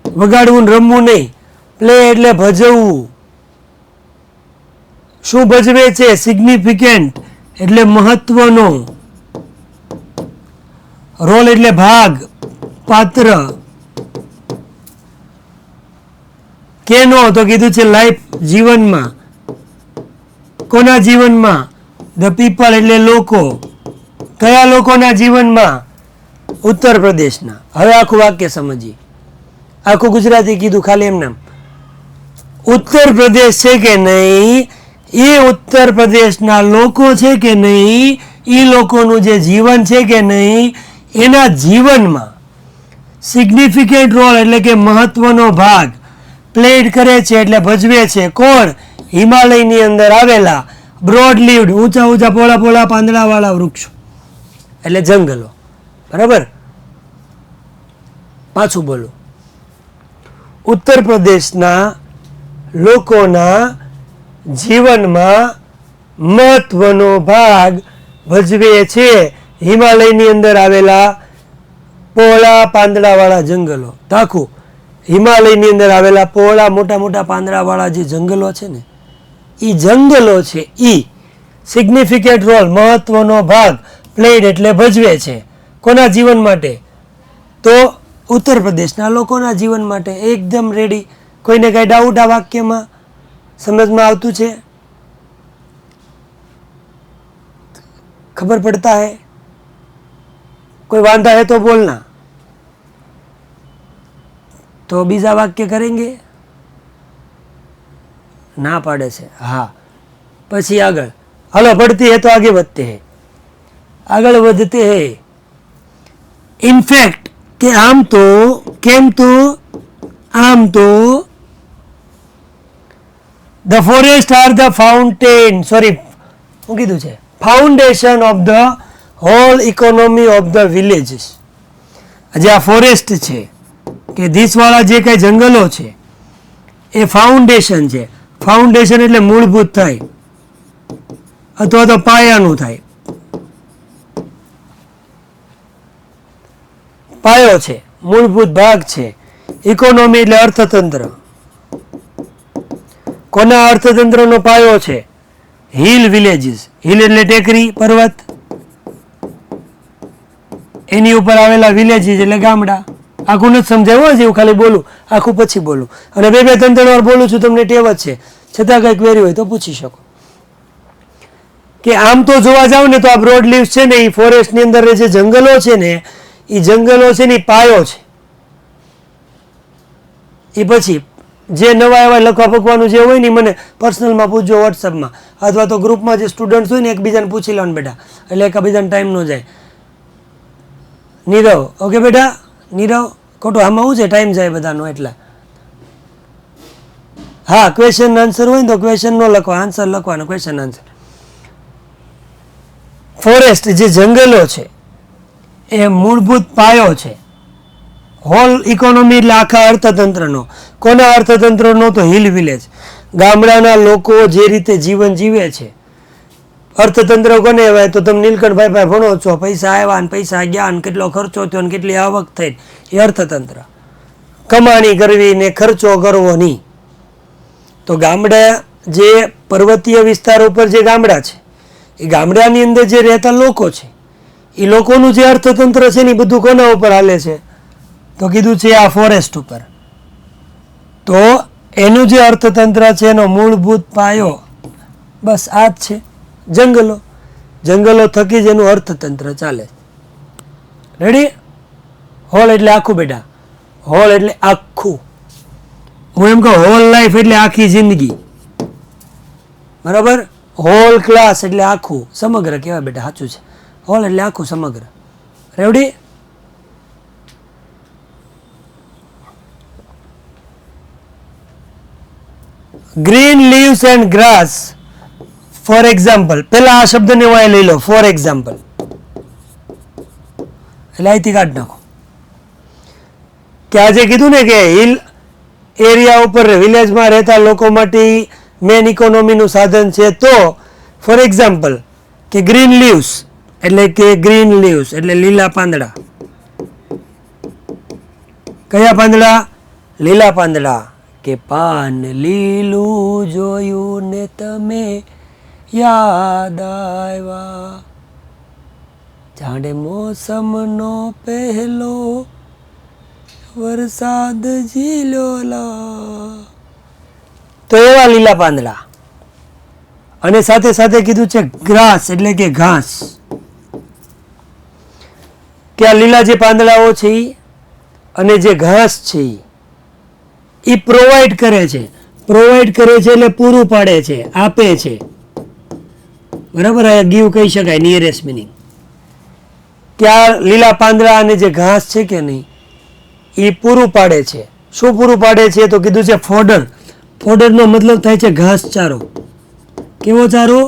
A: વગાડવું ને રમવું નહીં. પ્લે એટલે ભજવવું. શું ભજવે છે? સિગ્નિફિકન્ટ એટલે મહત્વનો, રોલ એટલે ભાગ, પાત્ર. કેનો? તો કીધું છે લાઈફ, જીવનમાં. કોના જીવનમાં? ધ પીપલ એટલે લોકો. કયા લોકોના જીવનમાં? ઉત્તર પ્રદેશના. હવે આખું વાક્ય સમજીએ. આખું ગુજરાતી કીધું ખાલી એમ નામ. ઉત્તર પ્રદેશ છે કે નહીં, એ ઉત્તર પ્રદેશના લોકો છે કે નહીં, એ લોકોનું જે જીવન છે કે નહીં, એના જીવનમાં સિગ્નિફિકન્ટ રોલ એટલે કે મહત્વનો ભાગ પ્લેડ કરે છે એટલે ભજવે છે. કોણ? હિમાલયની અંદર આવેલા બ્રોડ લીવ્ડ, ઊંચા ઊંચા પોળા પોળા પાંદડાવાળા વૃક્ષો એટલે જંગલો. બરાબર? પાછું બોલો. ઉત્તર પ્રદેશના લોકોના જીવનમાં મહત્વનો ભાગ ભજવે છે હિમાલયની અંદર આવેલા પહોળા પાંદડાવાળા જંગલો. તાકું હિમાલયની અંદર આવેલા પહોળા મોટા મોટા પાંદડાવાળા જે જંગલો છે ને, એ જંગલો છે એ સિગ્નિફિકન્ટ રોલ, મહત્વનો ભાગ પ્લેડ એટલે ભજવે છે. કોના જીવન માટે? તો ઉત્તર પ્રદેશના લોકોના જીવન માટે. એકદમ રેડી. કોઈને કાંઈ ડાઉટ આ વાક્યમાં? સમજમાં આવતું છે? खबर पड़ता है? कोई वांधा है तो बोलना, तो बीजा वाक्य करेंगे. ना पाड़े से हाँ. પછી આગળ હલો, बढ़ती है तो आगे बढ़ते हैं, આગળ વધते हैं. ઇનફેક્ટ કે આમ તો, કેમ તો, આમ તો the forest are the fountain, sorry હું કીધું છે, foundation of the whole economy of the villages. જે આ ફોરેસ્ટ છે કે ધીસવાળા જે કાંઈ જંગલો છે એ ફાઉન્ડેશન છે. ફાઉન્ડેશન એટલે મૂળભૂત થાય અથવા તો પાયાનું થાય. પાયો છે, મૂળભૂત ભાગ છે. ઇકોનોમી એટલે અર્થતંત્ર. કોના અર્થતંત્રનો પાયો છે? Hill villages. હિલ એટલે ટેકરી, પર્વત. એની ઉપર આવેલા વિલેજીસ એટલે ગામડા. આખું નથી સમજાયું છે, એવું ખાલી બોલું, આખું પછી બોલું. અને બે ત્રણ વાર બોલું છું, તમને ટેવ જ છે. છતાં કંઈક વેરી હોય તો પૂછી શકો. કે આમ તો જોવા જાવ ને તો આ બ્રોડ લીવ્સ છે ને એ ફોરેસ્ટની અંદર જે જંગલો છે ને એ જંગલો છે ને એ પાયો છે. એ પછી જે નવા એવા લખવા પકવાનું જે હોય ને મને પર્સનલમાં પૂછજો, વોટ્સઅપમાં અથવા તો ગ્રુપમાં જે સ્ટુડન્ટ્સ હોય ને એકબીજાને પૂછી લેવાનું બેટા, એટલે એકબીજાને ટાઈમ ન જાય. નીરવ, ઓકે બેટા? નીરવ ખોટું આમાં શું છે, ટાઈમ જાય બધાનો એટલા. હા, ક્વેશ્ચન આન્સર હોય ને તો ક્વેશ્ચન ન લખવા, આન્સર લખવાનો, ક્વેશ્ચન આન્સર. ફોરેસ્ટ જે જંગલો છે એ મૂળભૂત પાયો છે. હોલ ઇકોનોમી એટલે આખા અર્થતંત્રનો. કોના અર્થતંત્રનો? તો હિલ વિલેજ. ગામડાના લોકો જે રીતે જીવન જીવે છે. અર્થતંત્ર કોને કહેવાય? તો તમે નીલકંઠભાઈ પાસે ભણો છો, પૈસા આવ્યા ને પૈસા ગયા ને કેટલો ખર્ચો થયો ને કેટલી આવક થઈ, એ અર્થતંત્ર. કમાણી કરવી ને ખર્ચો કરવો નહીં. તો ગામડા જે પર્વતીય વિસ્તાર ઉપર જે ગામડા છે એ ગામડાની અંદર જે રહેતા લોકો છે એ લોકોનું જે અર્થતંત્ર છે ને એ બધું કોના ઉપર હાલે છે? તો કીધું છે આ ફોરેસ્ટ ઉપર. તો એનું જે અર્થતંત્ર છે એનો મૂળભૂત પાયો બસ આ જ છે, જંગલો. જંગલો થકી જ એનું અર્થતંત્ર ચાલે. રેડી? હોલ એટલે આખું બેટા. હોલ એટલે આખું. હું એમ કહું હોલ લાઈફ એટલે આખી જિંદગી. બરાબર? હોલ ક્લાસ એટલે આખું, સમગ્ર કહેવાય બેટા, સાચું છે. હોલ એટલે આખું, સમગ્ર. રેવડી? Green leaves and grass for example. પેલા આ શબ્દને હું લઈ લો, ફોર એક્ઝામ્પલ એટલે અહીંથી કાઢી નાખો. કે આજે કીધું ને કે હિલ એરિયા ઉપર વિલેજમાં રહેતા લોકો માટે મેન ઇકોનોમીનું સાધન છે. તો ફોર એક્ઝામ્પલ કે ગ્રીન લીવ્સ એટલે કે ગ્રીન લીવ્સ એટલે લીલા પાંદડા. કયા પાંદડા? લીલા પાંદડા. કે પાન લીલું જોયું ને તમે યાદ આવ્યા, જાણે મોસમનો પહેલો વરસાદ ઝીલોલા. તો એવા લીલા પાંદડા. અને સાથે સાથે કીધું છે ગ્રાસ એટલે કે ઘાસ. કે આ લીલા જે પાંદડાઓ છે અને જે ઘાસ છે એ પ્રોવાઈડ કરે છે. પ્રોવાઈડ કરે છે એટલે પૂરું પાડે છે, આપે છે. બરાબર? આ ગીવ કહી શકાય, નિયરેસ્ટ મિનિંગ. કે આ લીલા પાંદડા અને જે ઘાસ છે કે નહીં એ પૂરું પાડે છે. શું પૂરું પાડે છે? તો કીધું છે ફોડર. ફોડરનો મતલબ થાય છે ઘાસચારો. કેવો ચારો?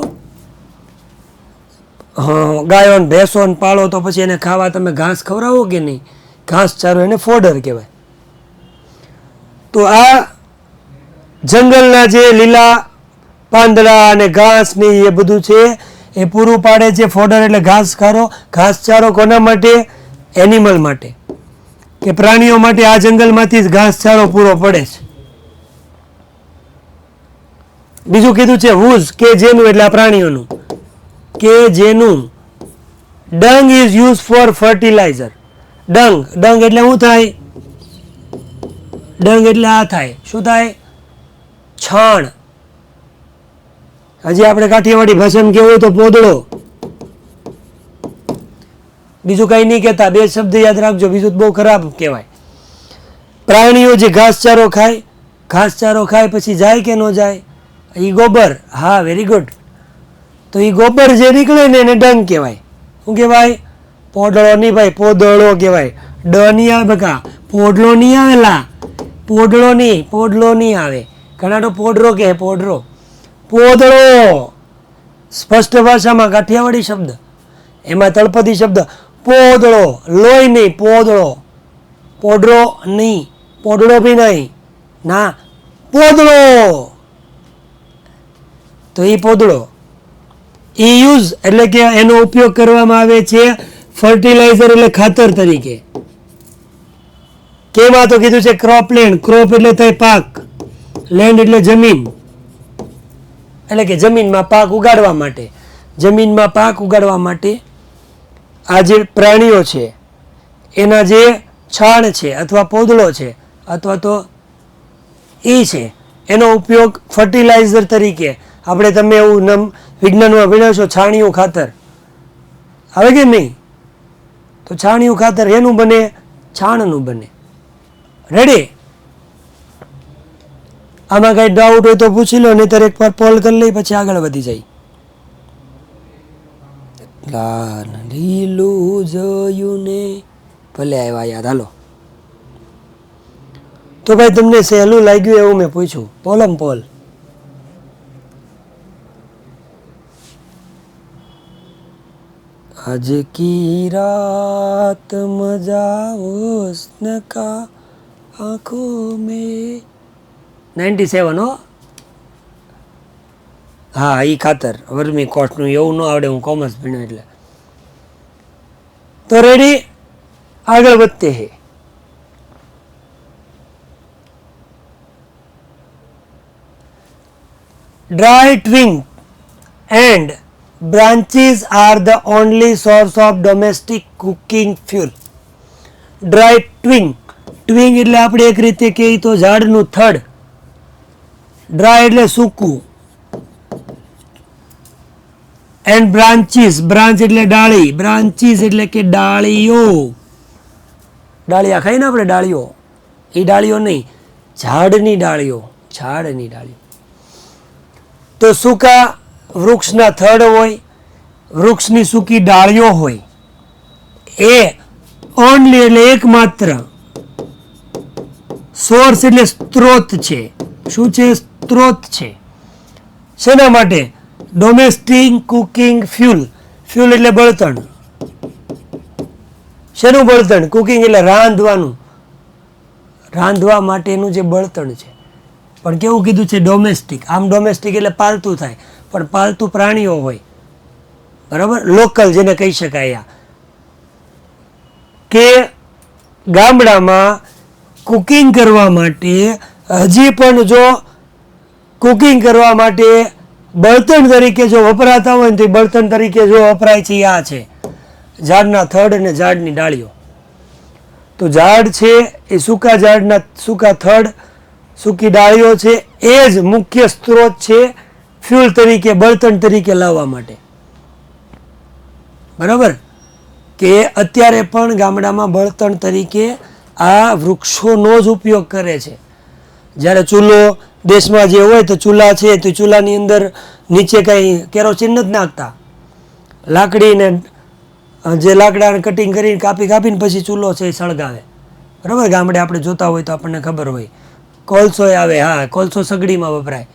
A: હા, ગાયો ને ભેંસો ને પાળો તો પછી એને ખાવા તમે ઘાસ ખવડાવો કે નહીં? ઘાસચારો, એને ફોડર કહેવાય. તો આ જંગલના જે લીલા પાંદડા અને ઘાસ ને એ બધું છે એ પૂરું પાડે છે. ફોડર એટલે ઘાસચારો. ઘાસચારો કોના માટે? એનિમલ માટે, કે પ્રાણીઓ માટે આ જંગલમાંથી જ ઘાસચારો પૂરો પડે છે. બીજું કીધું છે વૂઝ, કે જેનું એટલે આ પ્રાણીઓનું, કે જેનું. ડંગ ઇઝ યુઝ ફોર ફર્ટિલાઇઝર. ડંગ, ડંગ એટલે શું થાય? ડંગ એટલે આ થાય, શું થાય? છાણ. હજી આપણે કાઠિયાવાડી ભાષામાં કેવું હોય તો પોદળો. બીજું કઈ નહીં કહેતા, બે શબ્દ યાદ રાખજો, બીજું બહુ ખરાબ કહેવાય. પ્રાણીઓ જે ઘાસચારો ખાય, ઘાસચારો ખાય પછી જાય કે ન જાય? એ ગોબર. હા, વેરી ગુડ. તો એ ગોબર જે નીકળે ને એને ડંગ કહેવાય. શું કહેવાય? પોદળો નહીં ભાઈ, પોદળો કહેવાય. ડ નહીં આવે બકા, પોડલો નહીં આવેલા, પોડળો નહીં, પોડલો નહીં આવે. ઘણા તો પોડરો કહે, પોડરો. પોદળો સ્પષ્ટ ભાષામાં કાઠિયાવાડી શબ્દ. એમાં તળપદી શબ્દ. પોદળો, લોહી નહીં, પોદળો, પોડરો નહીં, પોડળો બી નહીં, ના, પોદળો. તો એ પોદળો એ યુઝ એટલે કે એનો ઉપયોગ કરવામાં આવે છે ફર્ટિલાઇઝર એટલે ખાતર તરીકે. કેમાં તો કીધું છે ક્રોપલેન્ડ. ક્રોપ એટલે થાય પાક, લેન્ડ એટલે જમીન, એટલે કે જમીનમાં પાક ઉગાડવા માટે. જમીનમાં પાક ઉગાડવા માટે આ જે પ્રાણીઓ છે એના જે છાણ છે અથવા પોદળો છે અથવા તો એ છે એનો ઉપયોગ ફર્ટિલાઇઝર તરીકે. આપણે તમે એવું વિજ્ઞાનમાં ભણ્યા છો છાણિયું ખાતર આવે કે નહીં? તો છાણિયું ખાતર એનું બને, છાણનું બને. રેડી? આમાં કઈ ડાઉટ હોય તો પૂછી લો, નહીતર એક વાર પોલ કરી લઈ પછી આગળ વધી જાય. લાલ લીલું જોયું ને ભલે આવ્યા યાદ. હાલો, તો ભાઈ તમને સહેલું લાગ્યું એવું મેં પૂછ્યું. પોલમ પોલ. आज की रात मजा हुस्न का आंखों में 97 હો. હા એ ખાતર વર્મી કોસ્ટનું એવું ન આવડે, હું કોમર્સ ભણ્યો એટલે. તો રેડી, આગળ વધતે હે. Dry twig and branches are the only source of domestic cooking fuel. Dry twig, twig એટલે આપણે એક રીતે કહીએ તો ઝાડનું થડ. ડ્રાય એટલે સૂકું, એન્ડ બ્રાન્ચીસ, બ્રાન્ચ એટલે ડાળી, બ્રાન્ચીસ એટલે કે ડાળીઓ. ડાળિયા ખાઈ ને આપણે ડાળીઓ, એ ડાળીઓ નહીં, ઝાડની ડાળીઓ, ઝાડની ડાળીઓ. તો સૂકા વૃક્ષના થડ હોય, વૃક્ષની સૂકી ડાળીઓ હોય, એ ઓનલી એટલે એકમાત્ર સોર્સ એટલે સ્ત્રોત છે. શું છે? સ્ત્રોત છે. શેના માટે? Domestic cooking fuel. ફ્યુલ એટલે બળતણ. શેનું બળતણ? કુકિંગ એટલે રાંધવાનું, રાંધવા માટેનું જે બળતણ છે. પણ કેવું કીધું છે? ડોમેસ્ટિક. આમ ડોમેસ્ટિક એટલે પાલતુ થાય, પણ પાલતુ પ્રાણીઓ હોય, બરાબર? લોકલ જેને કહી શકાય. કે ગામડામાં કુકિંગ કરવા માટે હજી પણ જો કુકિંગ કરવા માટે બળતણ તરીકે જો વપરાતા હોય ને તો બળતણ તરીકે જો વપરાય છે આ છે ઝાડના થડ અને ઝાડની ડાળીઓ. તો ઝાડ છે એ સૂકા ઝાડના સૂકા થડ, સૂકી ડાળીઓ છે, એ જ મુખ્ય સ્ત્રોત છે ફ્યુલ તરીકે, બળતણ તરીકે લાવવા માટે. બરાબર? કે અત્યારે પણ ગામડામાં બળતણ તરીકે આ વૃક્ષોનો જ ઉપયોગ કરે છે. જ્યારે ચૂલો દેશમાં જે હોય તો ચૂલા છે તો ચૂલાની અંદર નીચે કંઈ કેરોસીન નથી નાખતા, લાકડીને જે લાકડાને કટિંગ કરીને કાપીને પછી ચૂલો છે એ સળગાવે. બરાબર? ગામડે આપણે જોતા હોય તો આપણને ખબર હોય. કોલસો આવે, હા કોલસો સગડીમાં વપરાય.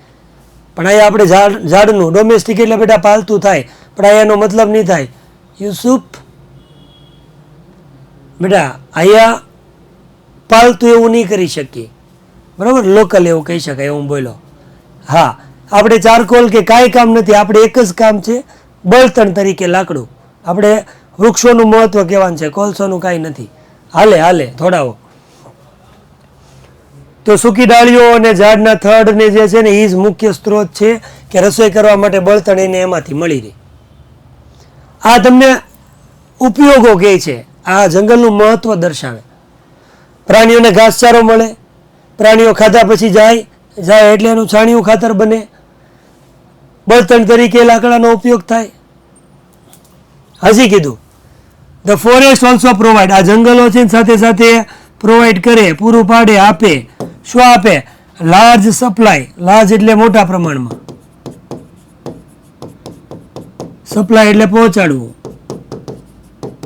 A: પણ અહીંયા આપણે ઝાડનું ડોમેસ્ટિક એટલે બેટા પાલતું થાય, પણ અહીંયા એનો મતલબ નહીં થાય. યુસુફ બેટા અહીંયા પાલતું એવું નહીં કરી શકીએ, બરાબર? લોકલ એવું કહી શકાય, એવું બોલો. હા, આપણે ચારકોલ કે કાંઈ કામ નથી, આપણે એક જ કામ છે બળતણ તરીકે લાકડું. આપણે વૃક્ષોનું મહત્વ કહેવાનું છે, કોલસોનું કાંઈ નથી. હાલે થોડાઓ. તો સૂકી ડાળીઓ અને ઝાડના થડ ને જે છે ને એ જ મુખ્ય સ્ત્રોત છે કે રસોઈ કરવા માટે બળતણ એને એમાંથી મળી રહે. આ તમને ઉપયોગો કહે છે, આ જંગલનું મહત્વ દર્શાવે. પ્રાણીઓને ઘાસચારો મળે, પ્રાણીઓ ખાધા પછી જાય એટલે એનું છાણિયું ખાતર બને, બળતણ તરીકે લાકડાનો ઉપયોગ થાય. હજી કીધું ધ ફોરેસ્ટ ઓલ્સો પ્રોવાઈડ, આ જંગલો છે સાથે સાથે પ્રોવાઈડ કરે, પૂરું પાડે, આપે. શું આપે? Large supply. લાર્જ એટલે મોટા પ્રમાણમાં, સપ્લાય એટલે પહોંચાડવું.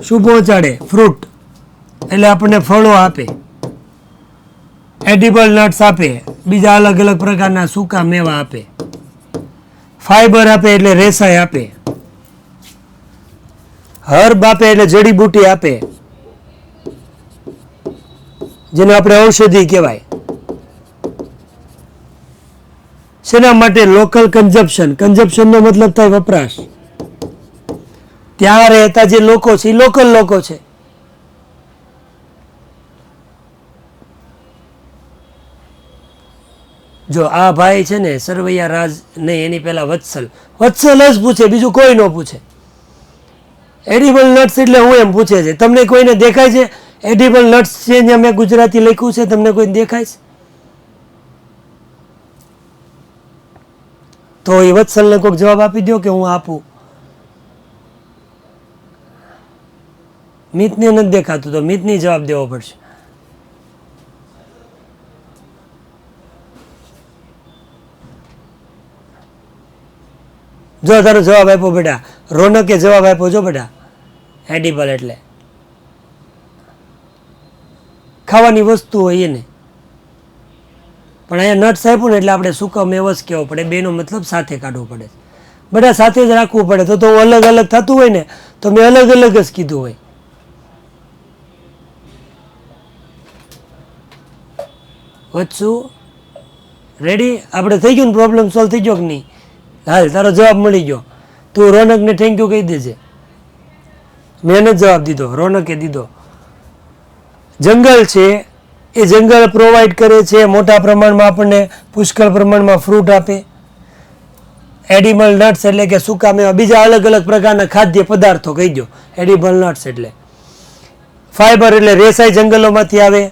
A: શું પહોંચાડે? ફ્રૂટ એટલે આપણને ફળો આપે, એડિબલ નટ્સ આપે, બીજા અલગ અલગ પ્રકારના સૂકા મેવા આપે, ફાઈબર આપે એટલે રેસાઈ આપે. હર્બ આપે એટલે જડીબુટી આપે, જેને આપણે ઔષધિ કહેવાય. શેના માટે? Local consumption. કન્ઝપ્શનનો મતલબ થાય વપરાશ. ત્યાં રહેતા જે લોકો છે એ લોકલ લોકો છે. જો આ ભાઈ છે ને સરવૈયા રાજ નહીં, એની પહેલા વત્સલ જ પૂછે, બીજું કોઈ ન પૂછે. એડિબલ નટ્સ એટલે હું એમ પૂછે છે. તમને કોઈને દેખાય છે એડિબલ નટ્સ છે જે મેં ગુજરાતી લખ્યું છે? તમને કોઈને દેખાય છે? તો એ વત્સલને કોઈક જવાબ આપી દો કે હું આપું. મિતને નથી દેખાતું, તો મિતની જવાબ દેવો પડશે. જો તારો જવાબ આપ્યો બેટા, રોનકે જવાબ આપ્યો. જો બેટા, એડિબલ એટલે ખાવાની વસ્તુ હોય એને. પણ અહીંયા નટ્સ આપ્યું ને એટલે આપણે સુકમ એવો જ કહેવો પડે. બેનો મતલબ સાથે કાઢવો પડે. બધા સાથે જ રાખવું પડે. તો અલગ અલગ થતું હોય ને તો મેં અલગ અલગ જ કીધું હોય. વચ્ચું રેડી? આપણે થઈ ગયું ને? પ્રોબ્લેમ સોલ્વ થઈ ગયો કે નહીં? હાલ, તારો જવાબ મળી ગયો. તું રોનકને થેન્ક યુ કહી દેજે. મેં જ જવાબ દીધો, રોનકે દીધો. જંગલ છે એ જંગલ પ્રોવાઈડ કરે છે મોટા પ્રમાણમાં, આપણને પુષ્કળ પ્રમાણમાં ફ્રૂટ આપે. એડિબલ નટ્સ એટલે કે સૂકા મેવા, બીજા અલગ અલગ પ્રકારના ખાદ્ય પદાર્થો કહી દો. એડિબલ નટ્સ એટલે ફાઈબર એટલે રેસાઈ જંગલોમાંથી આવે.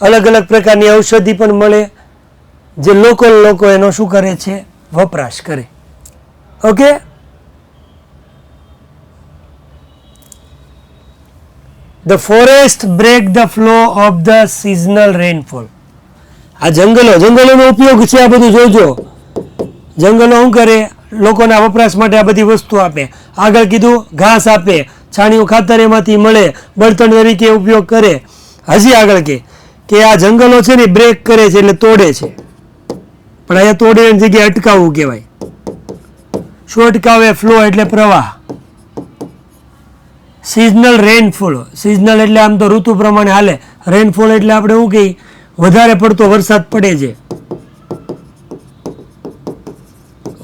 A: અલગ અલગ પ્રકારની ઔષધિ પણ મળે, જે લોકલ લોકો એનો શું કરે છે? વપરાશ કરે. Okay, the forest break the flow of the seasonal rainfall. આ જંગલોનો ઉપયોગ છે. આ બધું જોજો. જંગલો શું કરે? લોકોના વપરાશ માટે આ બધી વસ્તુ આપે. આગળ કીધું ઘાસ આપે, છાણિયું ખાતર એમાંથી મળે, બળતણ તરીકે ઉપયોગ કરે. હજી આગળ કે આ જંગલો છે ને બ્રેક કરે છે એટલે તોડે છે. પણ અહીંયા તોડે એની જગ્યાએ અટકાવવું કહેવાય. શું અટકાવે? ફ્લો એટલે પ્રવાહ. Seasonal rainfall. સિઝનલ એટલે આમ તો ઋતુ પ્રમાણે હાલે. રેનફોલ એટલે આપણે શું કહીએ? વધારે પડતો વરસાદ પડે છે.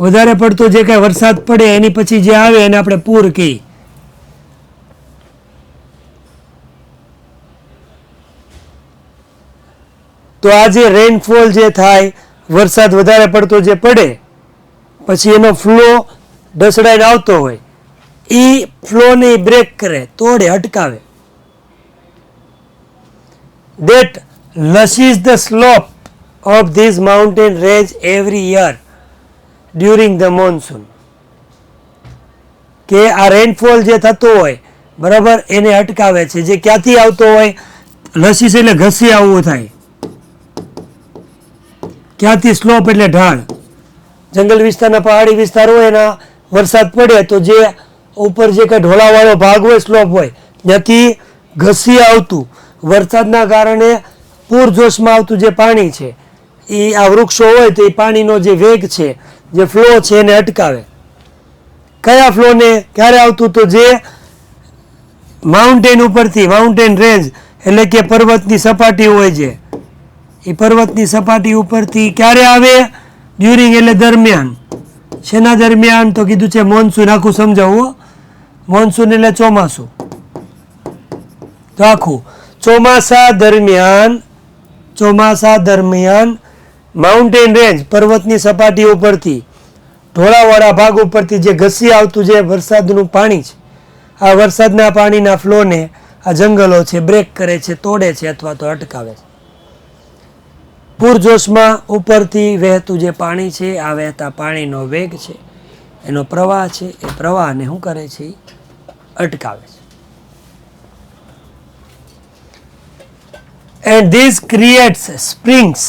A: વધારે પડતો જે કાંઈ વરસાદ પડે એની પછી જે આવે એને આપણે પૂર કહીએ. તો આ જે રેનફોલ જે થાય, વરસાદ વધારે પડતો જે પડે પછી એનો ફ્લો ઢસડાઈને આવતો હોય, એ ફ્લોને બ્રેક કરે, તોડે, અટકાવે. That lushes the slope of this mountain range every year during the monsoon. કે આ રેનફોલ જે થતો હોય બરાબર એને અટકાવે છે. જે ક્યાંથી આવતો હોય? લસીસ એટલે ઘસી આવવું થાય. ક્યાંથી? સ્લોપ એટલે ઢાળ. જંગલ વિસ્તારના પહાડી વિસ્તાર હોય એના વરસાદ પડે તો જે ઉપર જે કંઈ ઢોળાવાળો ભાગ હોય, સ્લોપ હોય, ત્યાંથી ઘસી આવતું વરસાદના કારણે પૂરજોશમાં આવતું જે પાણી છે એ આ વૃક્ષો હોય તો એ પાણીનો જે વેગ છે, જે ફ્લો છે એને અટકાવે. કયા ફ્લોને? ક્યારે આવતું? તો જે માઉન્ટેન ઉપરથી, માઉન્ટેન રેન્જ એટલે કે પર્વતની સપાટી હોય છે, એ પર્વતની સપાટી ઉપરથી ક્યારે આવે? ડ્યુરિંગ એટલે દરમિયાન. શેના દરમિયાન? તો કીધું છે મોન્સૂન. આખું સમજાવું. મોન્સૂન એટલે ચોમાસું. તો આખું ચોમાસા દરમિયાન માઉન્ટેન રેન્જ પર્વતની સપાટી ઉપરથી, ઢોળાવાળા ભાગ ઉપરથી જે ઘસી આવતું જે વરસાદનું પાણી છે, આ વરસાદના પાણીના ફ્લોને આ જંગલો છે બ્રેક કરે છે, તોડે છે અથવા તો અટકાવે છે. પૂરજોશમાં ઉપરથી વહેતું જે પાણી છે, આ વહેતા પાણીનો વેગ છે, એનો પ્રવાહ છે, એ પ્રવાહને શું કરે છે? અટકાવે છે. And this creates springs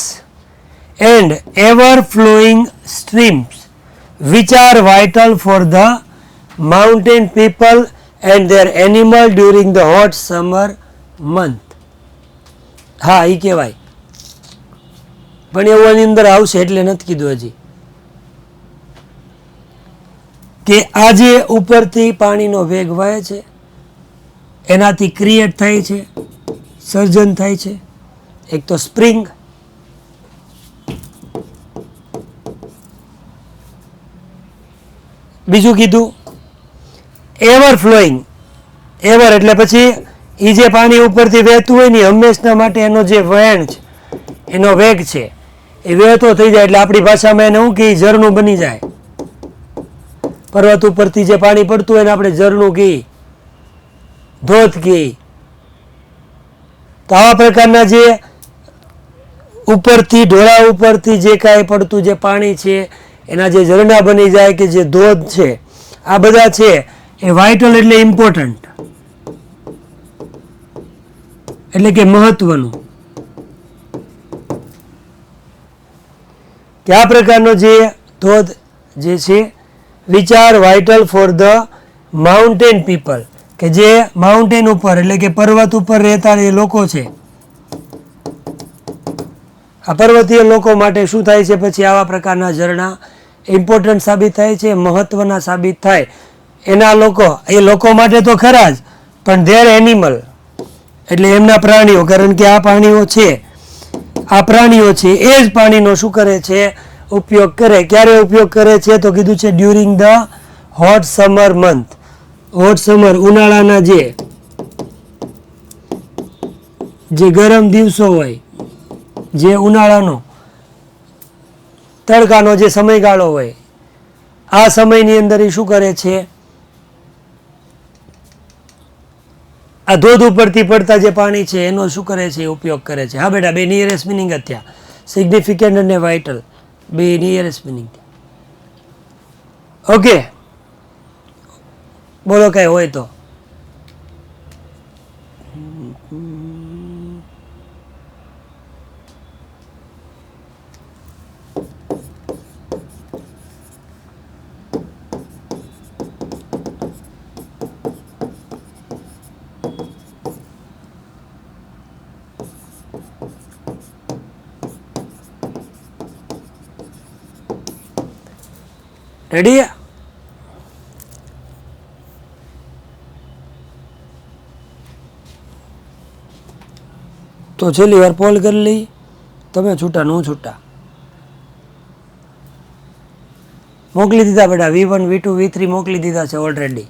A: and ever flowing streams which are vital for the mountain people and their animal during the hot summer month. હા, એ કહેવાય. પણ એવું એની અંદર આવશે એટલે નથી કીધું હજી. કે આ જે ઉપરથી પાણીનો વેગ વહે છે એનાથી ક્રિએટ થાય છે, સર્જન થાય છે. એક તો સ્પ્રિંગ, બીજું કીધું એવર ફ્લોઈંગ. એવર એટલે પછી એ જે પાણી ઉપરથી વહેતું હોય ને હંમેશના માટે એનો જે વહેણ છે, એનો વેગ છે, એ વહેતો થઈ જાય એટલે આપણી ભાષામાં એને શું કે ઝરણું બની જાય. પર્વત ઉપરથી જે પાણી પડતું હોય ને આપણે ઝરણું કહી, ધોધ કહી. તો આવા પ્રકારના જે ઉપરથી ઢોળા ઉપરથી જે કાંઈ પડતું જે પાણી છે એના જે ઝરણા બની જાય કે જે ધોધ છે, આ બધા છે એ વાઇટલ એટલે ઇમ્પોર્ટન્ટ, એટલે કે મહત્વનું. કે આ પ્રકારનો જે ધોધ જે છે વિચાર vital for the mountain people, કે જે માઉન્ટેન ઉપર એટલે કે પર્વત ઉપર રહેતા જે લોકો છે, આ પર્વતીય લોકો માટે શું થાય છે પછી આવા પ્રકારના ઝરણા ઇમ્પોર્ટન્ટ સાબિત થાય છે, મહત્વના સાબિત થાય. એના લોકો, એ લોકો માટે તો ખરા જ, પણ ધેર એનિમલ એટલે એમના પ્રાણીઓ, કારણ કે આ પ્રાણીઓ છે, આ પ્રાણીઓ છે એ જ પાણીનો શું કરે છે, ઉપયોગ કરે. ક્યારે ઉપયોગ કરે છે તો કીધું છે during the hot summer month. Hot summer ઉનાળાના જે ગરમ દિવસો હોય, જે ઉનાળાનો તડકાનો જે સમયગાળો હોય, આ સમયની અંદર એ શું કરે છે, આ ધોધ ઉપરથી પડતા જે પાણી છે એનો શું કરે છે, ઉપયોગ કરે છે. હા બેટા, બે નિયરેસ્ટ મિનિંગ હતા, સિગ્નિફિકન્ટ અને વાઇટલ, બે નિયરેસ્ટ મિનિંગ. ઓકે, બોલો કાંઈ હોય તો. રેડી? તો છેલ્લી વાર પોલ કરી લઈ, તમે છૂટા નું છૂટા મોકલી દીધા બેટા. V1 V2 V3 મોકલી દીધા છે ઓલરેડી.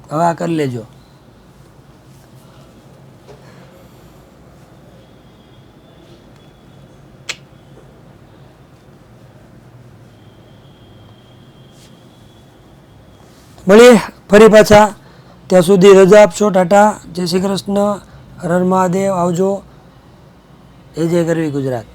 A: હવે આ કરી લેજો. મળીએ ફરી પાછા, ત્યાં સુધી રજા આપશો. ટાટા, જય શ્રી કૃષ્ણ, હર હર મહાદેવ, આવજો. જય ગરવી ગુજરાત.